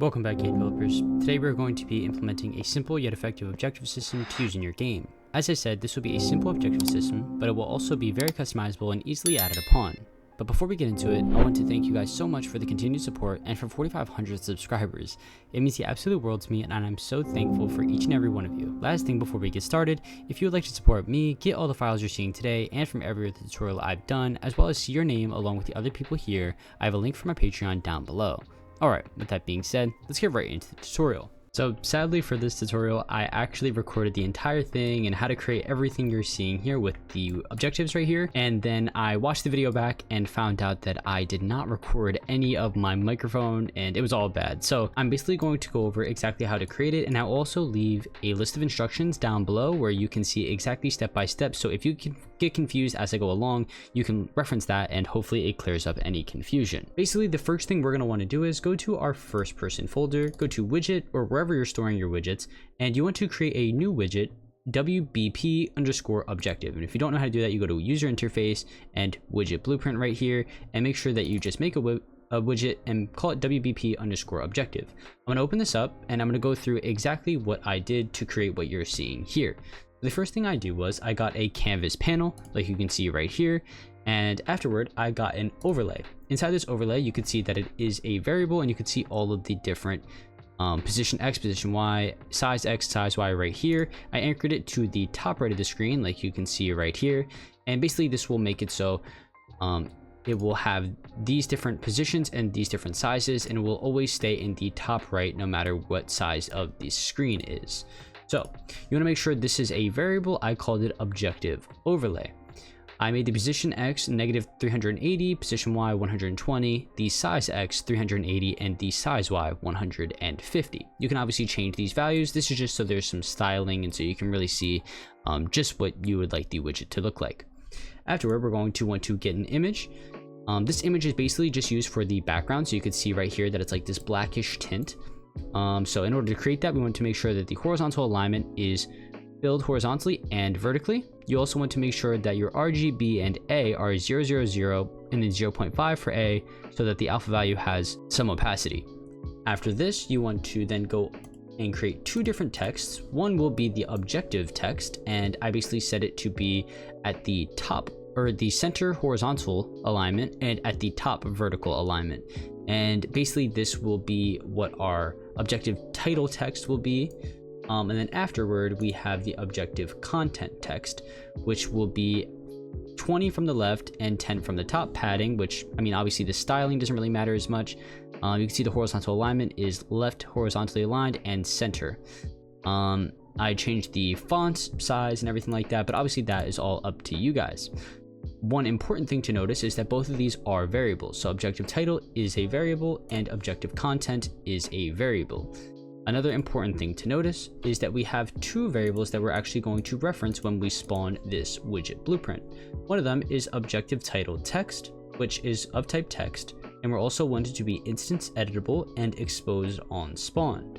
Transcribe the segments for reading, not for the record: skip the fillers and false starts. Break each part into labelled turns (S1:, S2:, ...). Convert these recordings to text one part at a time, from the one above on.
S1: Welcome back, game developers. Today we're going to be implementing a simple yet effective objective system to use in your game. As I said, this will be a simple objective system, but it will also be very customizable and easily added upon. But before we get into it, I want to thank you guys so much for the continued support and for 4,500 subscribers. It means the absolute world to me, and I'm so thankful for each and every one of you. Last thing before we get started, if you would like to support me, get all the files you're seeing today and from every other tutorial I've done, as well as see your name along with the other people here, I have a link for my Patreon down below. Alright, with that being said, let's get right into the tutorial. So sadly for this tutorial, I actually recorded the entire thing and how to create everything you're seeing here with the objectives right here. And then I watched the video back and found out that I did not record any of my microphone and it was all bad. So I'm basically going to go over exactly how to create it, and I'll also leave a list of instructions down below where you can see exactly step by step. So if you can get confused as I go along, you can reference that and hopefully it clears up any confusion. Basically, the first thing we're going to want to do is go to our first person folder, go to widget or wherever you're storing your widgets, and you want to create a new widget, WBP_objective. And if you don't know how to do that, you go to user interface and widget blueprint right here, and make sure that you just make a widget and call it WBP_objective. I'm going to open this up and I'm going to go through exactly what I did to create what you're seeing here. The first thing I do was I got a canvas panel, like you can see right here, and afterward I got an overlay. Inside this overlay, you can see that it is a variable, and you can see all of the different position X, position Y, size X, size Y right here. I anchored it to the top right of the screen, like you can see right here, and basically this will make it so it will have these different positions and these different sizes, and it will always stay in the top right no matter what size of the screen is. So you want to make sure this is a variable. I called it objective overlay. I made the position X -380, position Y 120, the size X 380, and the size Y 150. You can obviously change these values. This is just so there's some styling and so you can really see just what you would like the widget to look like. Afterward, we're going to want to get an image. This image is basically just used for the background, so you can see right here that it's like this blackish tint. So in order to create that, we want to make sure that the horizontal alignment is filled horizontally and vertically. You also want to make sure that your RGB and A are 000 and then 0.5 for A, so that the alpha value has some opacity. After this, you want to then go and create two different texts. One will be the objective text, and I basically set it to be at the top or the center horizontal alignment and at the top vertical alignment. And basically this will be what our objective title text will be. And then afterward, we have the objective content text, which will be 20 from the left and 10 from the top padding, which, I mean, obviously the styling doesn't really matter as much. You can see the horizontal alignment is left horizontally aligned and center. I changed the font size and everything like that, but obviously that is all up to you guys. One important thing to notice is that both of these are variables. So objective title is a variable and objective content is a variable. Another important thing to notice is that we have two variables that we're actually going to reference when we spawn this widget blueprint. One of them is objective title text, which is of type text, and we're also wanted to be instance editable and exposed on spawn.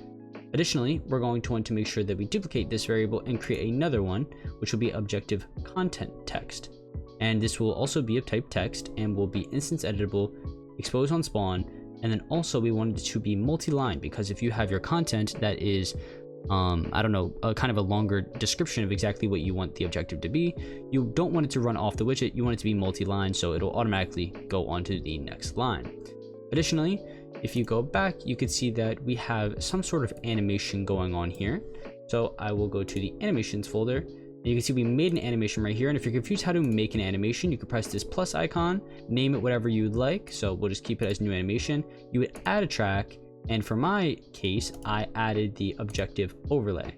S1: Additionally, we're going to want to make sure that we duplicate this variable and create another one, which will be objective content text. And this will also be of type text and will be instance editable, exposed on spawn. And then also we wanted it to be multi-line, because if you have your content that is, I don't know, a kind of a longer description of exactly what you want the objective to be, you don't want it to run off the widget, you want it to be multi-line, so it'll automatically go on to the next line. Additionally, if you go back, you can see that we have some sort of animation going on here. So I will go to the animations folder. You can see we made an animation right here, and if you're confused how to make an animation, you can press this plus icon, name it whatever you'd like. So we'll just keep it as new animation. You would add a track, and for my case, I added the objective overlay.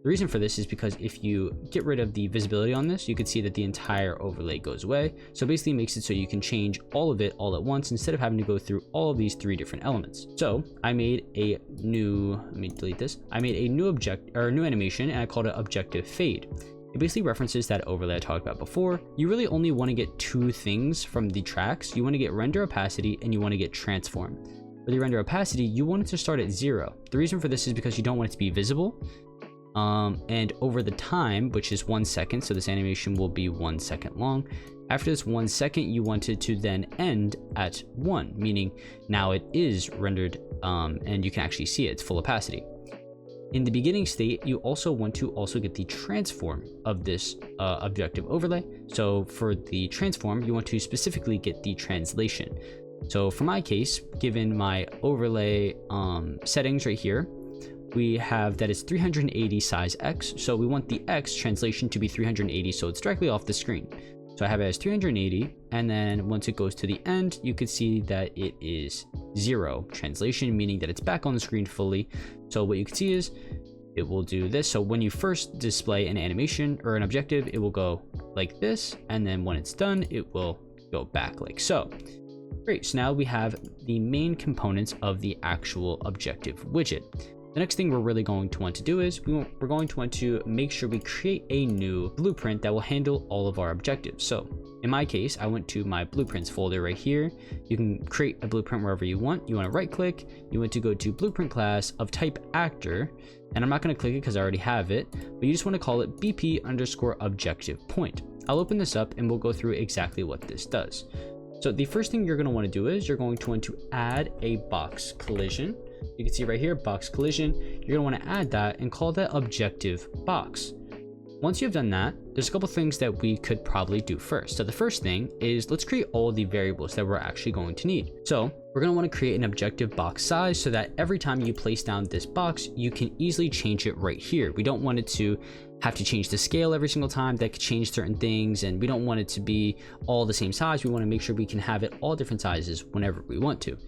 S1: The reason for this is because if you get rid of the visibility on this, you can see that the entire overlay goes away. So basically it makes it so you can change all of it all at once instead of having to go through all of these three different elements. So I made a new, let me delete this. I made a new new animation, and I called it objective fade. It basically references that overlay I talked about before. You really only want to get two things from the tracks. You want to get render opacity and you want to get transform. For the render opacity, you want it to start at 0. The reason for this is because you don't want it to be visible. And over the time, which is 1 second, so this animation will be 1 second long. After this 1 second, you want it to then end at 1, meaning now it is rendered and you can actually see it, it's full opacity. In the beginning state, you also want to get the transform of this objective overlay. So for the transform, you want to specifically get the translation. So for my case, given my overlay settings right here, we have that it's 380 size X. So we want the X translation to be 380, so it's directly off the screen. So I have it as 380, and then once it goes to the end, you could see that it is 0 translation, meaning that it's back on the screen fully. So what you can see is it will do this. So when you first display an animation or an objective, it will go like this, and then when it's done, it will go back like so. Great, so now we have the main components of the actual objective widget. The next thing we're really going to want to do is we're going to want to make sure we create a new blueprint that will handle all of our objectives. So in my case, I went to my blueprints folder right here. You can create a blueprint wherever you want. You want to right click, you want to go to blueprint class of type actor, and I'm not going to click it because I already have it, but you just want to call it BP_objective point. I'll open this up and we'll go through exactly what this does. So the first thing you're going to want to do is you're going to want to add a box collision. You can see right here, box collision. You're going to want to add that and call that objective box. Once you've done that, there's a couple things that we could probably do first. So the first thing is let's create all the variables that we're actually going to need. So we're going to want to create an objective box size so that every time you place down this box, you can easily change it right here. We don't want it to have to change the scale every single time. That could change certain things, and we don't want it to be all the same size. We want to make sure we can have it all different sizes whenever we want to.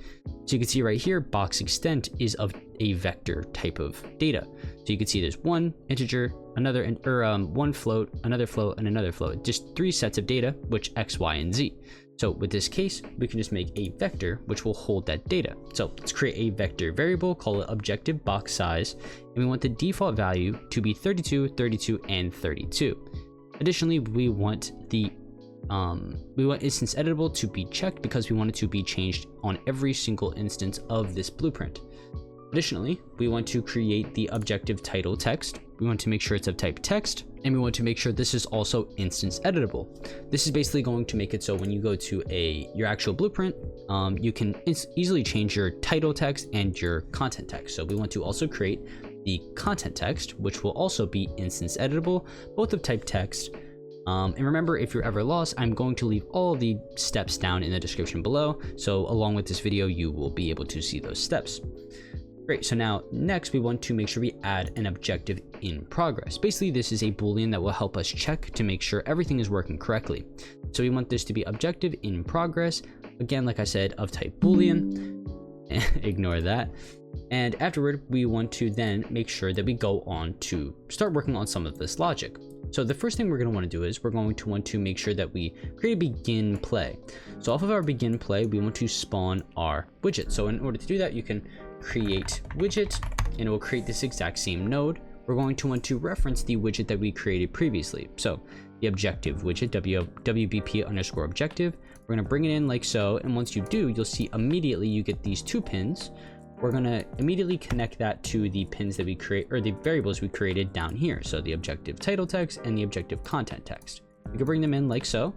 S1: So you can see right here, box extent is of a vector type of data. So you can see there's one integer, another one float, another float, and another float. Just 3 sets of data, which X, Y, and Z. So with this case, we can just make a vector which will hold that data. So let's create a vector variable, call it objective box size, and we want the default value to be 32, 32, and 32. Additionally, we want instance editable to be checked because we want it to be changed on every single instance of this blueprint. Additionally, we want to create the objective title text. We want to make sure it's of type text, and we want to make sure this is also instance editable. This is basically going to make it so when you go to your actual blueprint, you can easily change your title text and your content text. So we want to also create the content text, which will also be instance editable, both of type text. And remember, if you're ever lost, I'm going to leave all the steps down in the description below. So along with this video, you will be able to see those steps. Great, so now next we want to make sure we add an objective in progress. Basically, this is a Boolean that will help us check to make sure everything is working correctly. So we want this to be objective in progress. Again, like I said, of type Boolean. Ignore that. And afterward, we want to then make sure that we go on to start working on some of this logic. So the first thing we're going to want to do is we're going to want to make sure that we create a begin play. So off of our begin play, we want to spawn our widget. So in order to do that, you can create widget, and it will create this exact same node. We're going to want to reference the widget that we created previously. So the objective widget, WBP_objective. We're going to bring it in like so. And once you do, you'll see immediately you get these 2 pins. We're going to immediately connect that to the pins that we create, or the variables we created down here. So the objective title text and the objective content text. We can bring them in like so.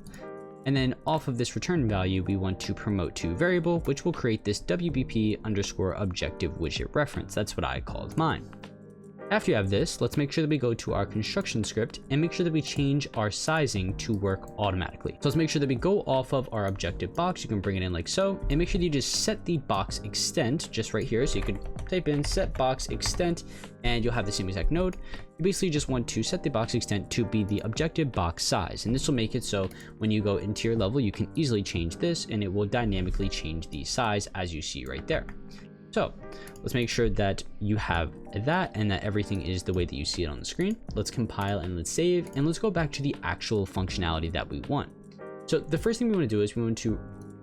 S1: And then off of this return value, we want to promote to variable, which will create this WBP_objective widget reference. That's what I called mine. After you have this, let's make sure that we go to our construction script and make sure that we change our sizing to work automatically. So let's make sure that we go off of our objective box. You can bring it in like so, and make sure that you just set the box extent just right here. So you can type in set box extent, and you'll have the same exact node. You basically just want to set the box extent to be the objective box size, and this will make it so when you go into your level, you can easily change this, and it will dynamically change the size as you see right there. So let's make sure that you have that and that everything is the way that you see it on the screen. Let's compile and let's save, and let's go back to the actual functionality that we want. So the first thing we want to do is we want to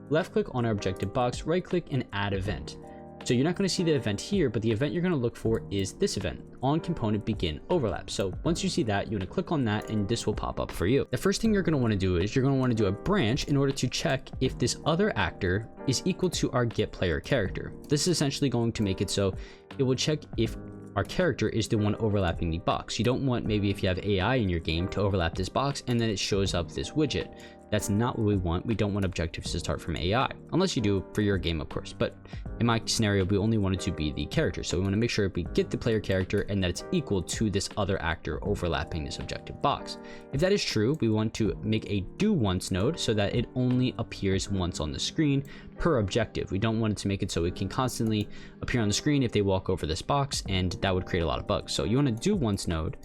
S1: left click on our objective box, right click, and add event. So you're not going to see the event here, but the event you're going to look for is this event, on component begin overlap. So once you see that, you want to click on that and this will pop up for you. The first thing you're going to want to do is you're going to want to do a branch in order to check if this other actor is equal to our get player character. This is essentially going to make it so it will check if our character is the one overlapping the box. You don't want, maybe if you have AI in your game, to overlap this box and then it shows up this widget. That's not what we want. We don't want objectives to start from AI, unless you do for your game, of course. But in my scenario, we only want it to be the character. So we want to make sure we get the player character and that it's equal to this other actor overlapping this objective box. If that is true, we want to make a do once node so that it only appears once on the screen per objective. We don't want it to make it so it can constantly appear on the screen if they walk over this box, and that would create a lot of bugs. So you want to do once node,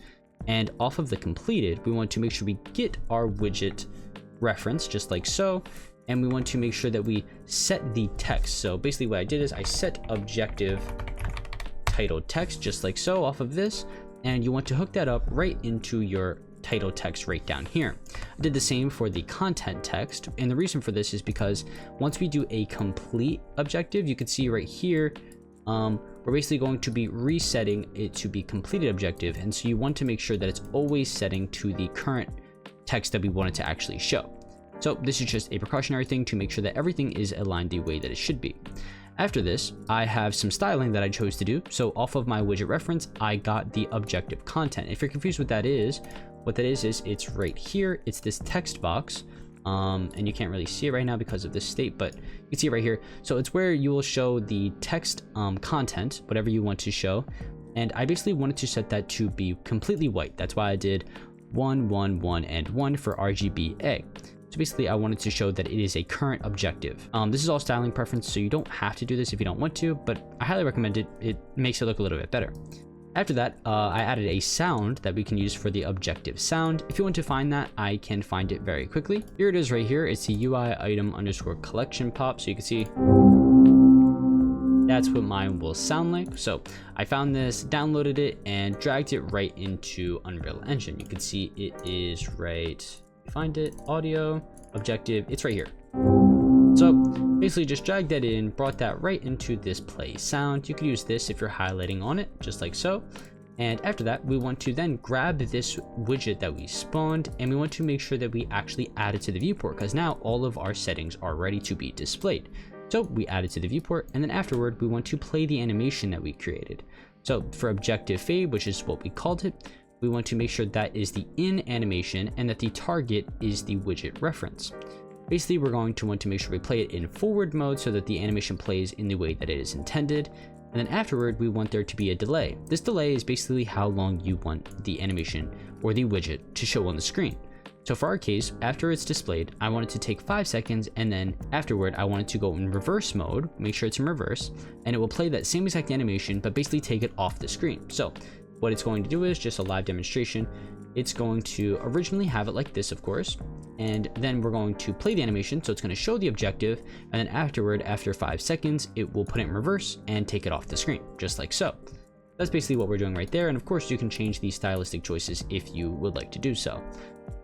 S1: and off of the completed, we want to make sure we get our widget reference just like so, and we want to make sure that we set the text. So basically what I did is I set objective title text just like so off of this, and you want to hook that up right into your title text right down here. I did the same for the content text, and the reason for this is because once we do a complete objective, you can see right here, we're basically going to be resetting it to be completed objective, and so you want to make sure that it's always setting to the current text that we want it to actually show. So this is just a precautionary thing to make sure that everything is aligned the way that it should be. After this, I have some styling that I chose to do. So off of my widget reference, I got the objective content. If you're confused what that is it's right here. It's this text box. And you can't really see it right now because of this state, but you can see it right here. So it's where you will show the text content, whatever you want to show. And I basically wanted to set that to be completely white. That's why I did 1, 1, 1, and 1 for RGBA. So basically I wanted to show that it is a current objective. This is all styling preference, so you don't have to do this if you don't want to, but I highly recommend it. It makes it look a little bit better. After that, I added a sound that we can use for the objective sound. If you want to find that, I can find it very quickly. Here it is right here. It's the UI item underscore collection pop. So you can see that's what mine will sound like. So I found this, downloaded it, and dragged it right into Unreal Engine. You can see it is right, find it, audio, objective, it's right here. So basically just drag that in, brought that right into this play sound. You can use this if you're highlighting on it, just like so. And after that, we want to then grab this widget that we spawned, and we want to make sure that we actually add it to the viewport, because now all of our settings are ready to be displayed. So we add it to the viewport, and then afterward, we want to play the animation that we created. So for objective fade, which is what we called it, we want to make sure that is the in animation and that the target is the widget reference. Basically, we're going to want to make sure we play it in forward mode so that the animation plays in the way that it is intended. And then afterward, we want there to be a delay. This delay is basically how long you want the animation or the widget to show on the screen. So for our case, after it's displayed, I want it to take 5 seconds, and then afterward, I want it to go in reverse mode, make sure it's in reverse, and it will play that same exact animation, but basically take it off the screen. So what it's going to do is just a live demonstration. It's going to originally have it like this, of course, and then we're going to play the animation. So it's going to show the objective, and then afterward, after 5 seconds, it will put it in reverse and take it off the screen, just like so. That's basically what we're doing right there. And of course, you can change these stylistic choices if you would like to do so.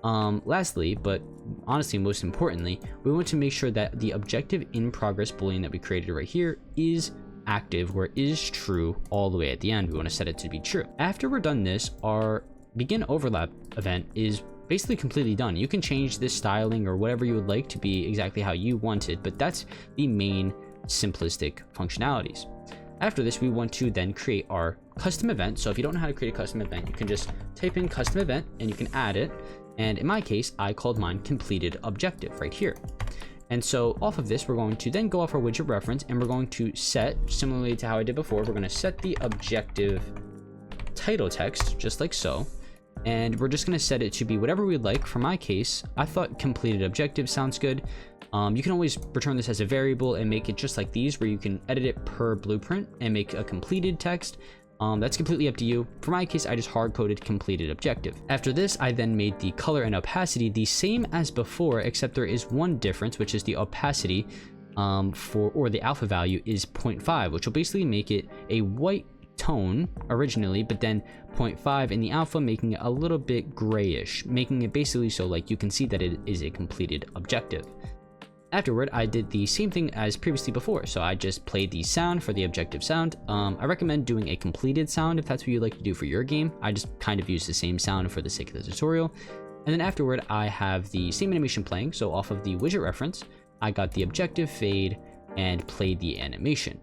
S1: Lastly, but honestly most importantly, we want to make sure that the objective in progress boolean that we created right here is active, where is true all the way at the end. We want to set it to be true. After we're done this, our begin overlap event is basically completely done. You can change this styling or whatever you would like to be exactly how you want it, but that's the main simplistic functionalities. After this, we want to then create our custom event. So if you don't know how to create a custom event, you can just type in custom event and you can add it. And in my case, I called mine completed objective right here. And so off of this, we're going to then go off our widget reference, and we're going to set, similarly to how I did before, we're going to set the objective title text just like so. And we're just going to set it to be whatever we'd like. For my case, I thought completed objective sounds good. You can always return this as a variable and make it just like these, where you can edit it per blueprint and make a completed text. That's completely up to you. For my case, I just hard-coded completed objective. After this, I then made the color and opacity the same as before, except there is one difference, which is the opacity or the alpha value is 0.5, which will basically make it a white tone originally, but then 0.5 in the alpha, making it a little bit grayish, making it basically so like you can see that it is a completed objective. Afterward, I did the same thing as previously before, so I just played the sound for the objective sound. I recommend doing a completed sound if that's what you'd like to do for your game. I just kind of use the same sound for the sake of the tutorial. And then afterward, I have the same animation playing, so off of the widget reference, I got the objective fade and played the animation.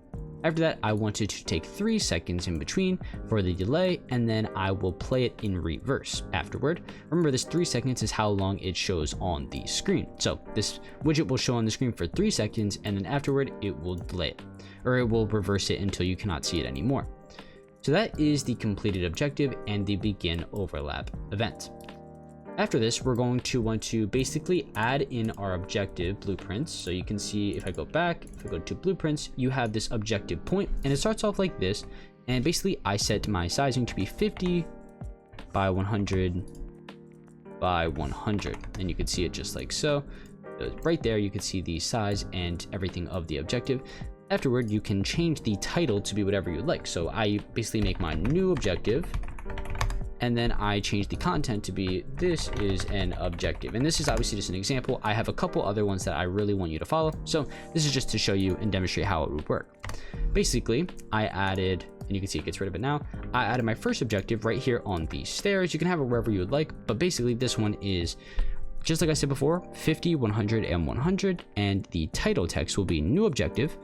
S1: After that, I wanted to take 3 seconds in between for the delay, and then I will play it in reverse afterward. Remember, this 3 seconds is how long it shows on the screen. So this widget will show on the screen for 3 seconds, and then afterward it will delay it, or it will reverse it until you cannot see it anymore. So that is the completed objective and the begin overlap event. After this, we're going to want to basically add in our objective blueprints. So you can see if I go back, if I go to blueprints, you have this objective point, and it starts off like this. And basically I set my sizing to be 50 by 100 by 100. And you can see it just like so. Right there, you can see the size and everything of the objective. Afterward, you can change the title to be whatever you like. So I basically make my new objective, and then I change the content to be, this is an objective. And this is obviously just an example. I have a couple other ones that I really want you to follow. So this is just to show you and demonstrate how it would work. Basically, I added, and you can see it gets rid of it now. I added my first objective right here on the stairs. You can have it wherever you would like, but basically this one is, just like I said before, 50, 100, and 100. And the title text will be new objective,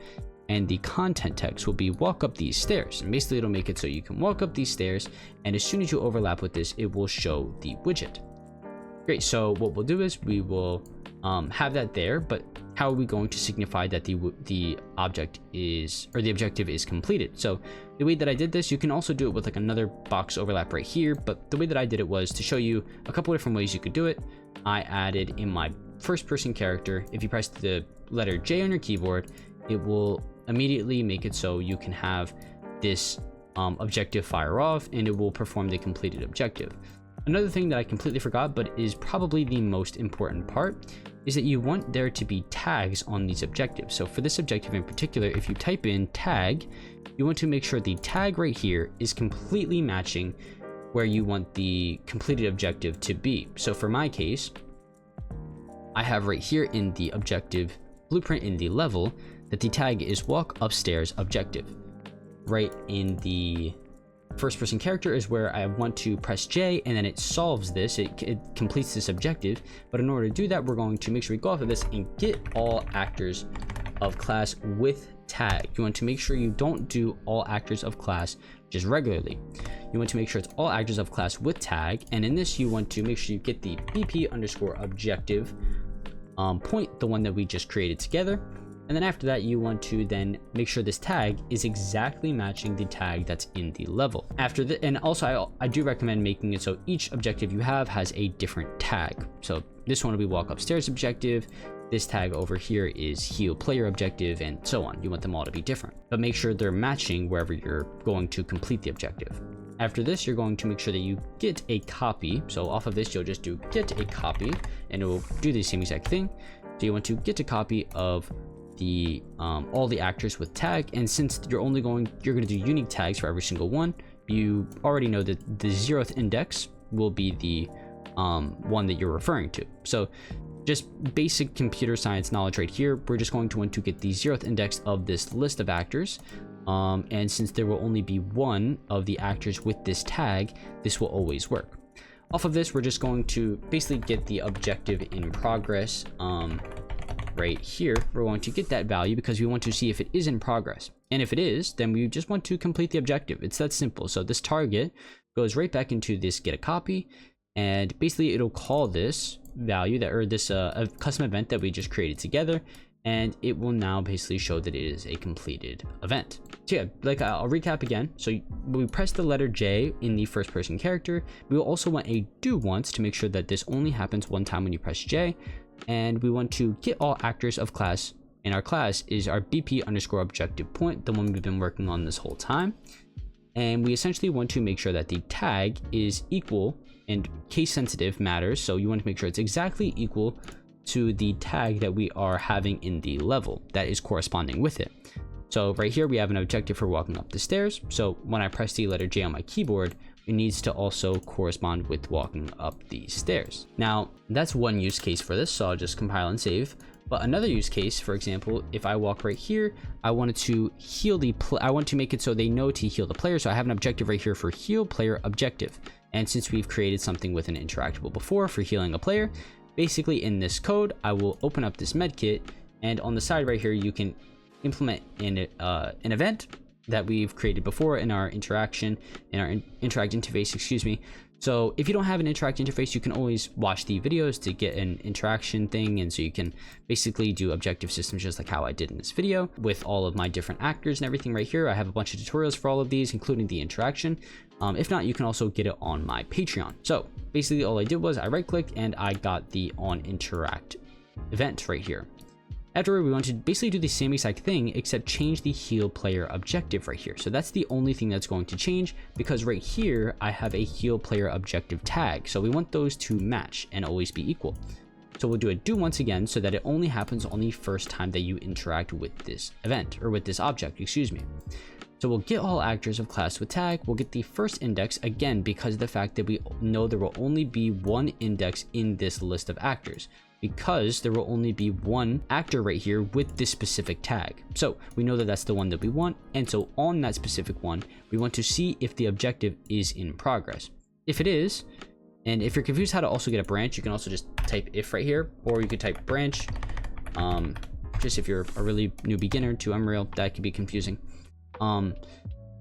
S1: and the content text will be walk up these stairs. And basically it'll make it so you can walk up these stairs, and as soon as you overlap with this, it will show the widget. Great, so what we'll do is we will have that there, but how are we going to signify that the object is, or the objective is completed? So the way that I did this, you can also do it with like another box overlap right here, but the way that I did it was to show you a couple different ways you could do it. I added in my first person character, if you press the letter J on your keyboard, it will immediately make it so you can have this objective fire off, and it will perform the completed objective. Another thing that I completely forgot, but is probably the most important part, is that you want there to be tags on these objectives. So for this objective in particular, if you type in tag, you want to make sure the tag right here is completely matching where you want the completed objective to be. So for my case, I have right here in the objective blueprint in the level that the tag is walk upstairs objective. Right in the first person character is where I want to press J, and then it solves this, it completes this objective. But in order to do that, we're going to make sure we go off of this and get all actors of class with tag. You want to make sure you don't do all actors of class just regularly. You want to make sure it's all actors of class with tag, and in this you want to make sure you get the BP underscore objective point, the one that we just created together. And then after that, you want to then make sure this tag is exactly matching the tag that's in the level. After that, and also I do recommend making it so each objective you have has a different tag. So this one will be walk upstairs objective. This tag over here is heal player objective, and so on. You want them all to be different, but make sure they're matching wherever you're going to complete the objective. After this, you're going to make sure that you get a copy. So off of this, you'll just do get a copy, and it will do the same exact thing. So you want to get a copy of the all the actors with tag, and since you're going to do unique tags for every single one, you already know that the 0th index will be the one that you're referring to. So just basic computer science knowledge right here, we're just going to want to get the 0th index of this list of actors, and since there will only be one of the actors with this tag, this will always work. Off of this, we're just going to basically get the objective in progress. Right here, we're going to get that value because we want to see if it is in progress. And if it is, then we just want to complete the objective. It's that simple. So this target goes right back into this get a copy, and basically it'll call this value that, or this a custom event that we just created together, and it will now basically show that it is a completed event. So yeah, like I'll recap again. So when we press the letter J in the first person character, we will also want a do once to make sure that this only happens one time when you press J. And we want to get all actors of class, and our class is our BP underscore objective point, the one we've been working on this whole time. And we essentially want to make sure that the tag is equal, and case sensitive matters, so you want to make sure it's exactly equal to the tag that we are having in the level that is corresponding with it. So right here we have an objective for walking up the stairs, so when I press the letter J on my keyboard, it needs to also correspond with walking up these stairs. Now that's one use case for this, so I'll just compile and save. But another use case, for example, if I walk right here, I wanted to heal I want to make it so they know to heal the player, so I have an objective right here for heal player objective. And since we've created something with an interactable before for healing a player, basically in this code, I will open up this medkit, and on the side right here, you can implement an event that we've created before in our interact interface, excuse me. So if you don't have an interact interface, you can always watch the videos to get an interaction thing, and so you can basically do objective systems just like how I did in this video with all of my different actors and everything right here. I have a bunch of tutorials for all of these, including the interaction. If not, you can also get it on my Patreon. So basically all I did was I right clicked and I got the on interact event right here. Afterward, we want to basically do the same exact thing, except change the heal player objective right here. So that's the only thing that's going to change, because right here, I have a heal player objective tag. So we want those to match and always be equal. So we'll do a do once again so that it only happens on the first time that you interact with this event, or with this object, excuse me. So we'll get all actors of class with tag. We'll get the first index again, because of the fact that we know there will only be one index in this list of actors, because there will only be one actor right here with this specific tag. So we know that that's the one that we want. And so on that specific one, we want to see if the objective is in progress. If it is, and if you're confused how to also get a branch, you can also just type if right here, or you could type branch. Just if you're a really new beginner to Unreal, that could be confusing.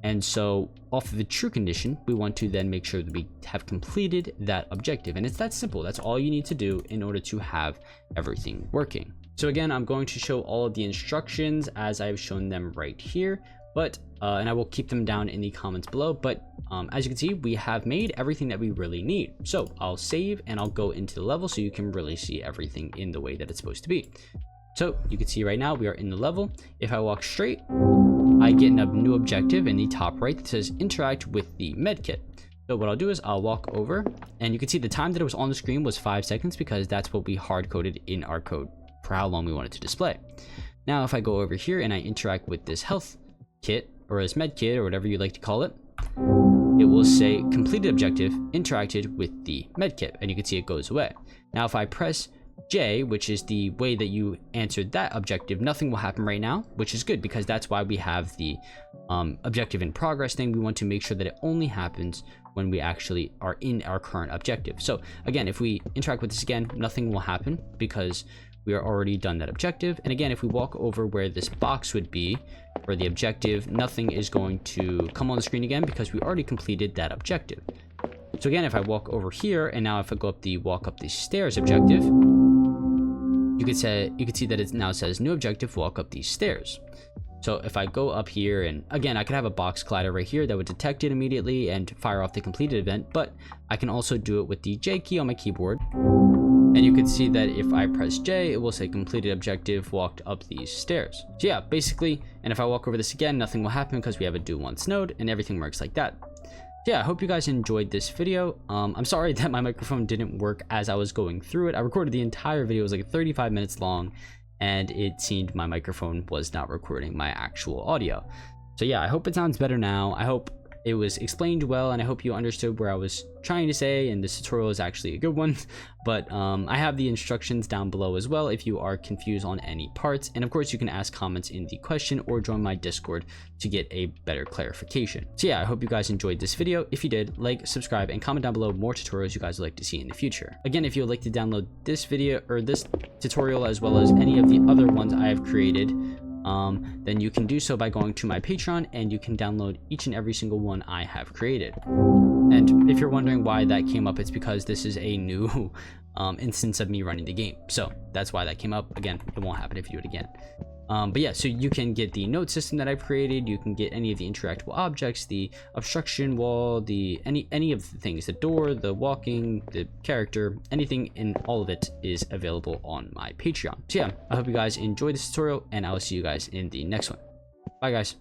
S1: And so off of the true condition, we want to then make sure that we have completed that objective. And it's that simple. That's all you need to do in order to have everything working. So again, I'm going to show all of the instructions as I've shown them right here, but and I will keep them down in the comments below. But as you can see, we have made everything that we really need. So I'll save and I'll go into the level so you can really see everything in the way that it's supposed to be. So you can see right now we are in the level. If I walk straight, I get a new objective in the top right that says interact with the medkit. So what I'll do is I'll walk over, and you can see the time that it was on the screen was 5 seconds, because that's what we hard coded in our code for how long we want it to display. Now if I go over here and I interact with this health kit, or this med kit, or whatever you like to call it, it will say completed objective interacted with the med kit, and you can see it goes away. Now if I press J, which is the way that you answered that objective, nothing will happen right now, which is good, because that's why we have the objective in progress thing. We want to make sure that it only happens when we actually are in our current objective. So again, if we interact with this again, nothing will happen because we are already done that objective. And again, if we walk over where this box would be for the objective, nothing is going to come on the screen again because we already completed that objective. So again, if I walk over here, and now if I go up the walk up the stairs objective, you could see that it now says new objective, walk up these stairs. So if I go up here, and again, I could have a box collider right here that would detect it immediately and fire off the completed event, but I can also do it with the J key on my keyboard. And you can see that if I press J, it will say completed objective, walked up these stairs. So yeah, basically, and if I walk over this again, nothing will happen because we have a do once node, and everything works like that. Yeah, I hope you guys enjoyed this video. I'm sorry that my microphone didn't work as I was going through it. I recorded the entire video. It was like 35 minutes long, and it seemed my microphone was not recording my actual audio. So yeah, I hope it sounds better now. I hope it was explained well, and I hope you understood where I was trying to say, and this tutorial is actually a good one. But I have the instructions down below as well if you are confused on any parts. And of course, you can ask comments in the question or join my Discord to get a better clarification. So yeah, I hope you guys enjoyed this video. If you did, like, subscribe, and comment down below more tutorials you guys would like to see in the future. Again, if you would like to download this video or this tutorial as well as any of the other ones I have created, then you can do so by going to my Patreon, and you can download each and every single one I have created. And if you're wondering why that came up, it's because this is a new instance of me running the game. So that's why that came up. Again, it won't happen if you do it again. But yeah, so you can get the note system that I've created. You can get any of the interactable objects, the obstruction wall, the any of the things, the door, the walking, the character, anything in all of it is available on my Patreon. So yeah, I hope you guys enjoyed this tutorial, and I will see you guys in the next one. Bye guys.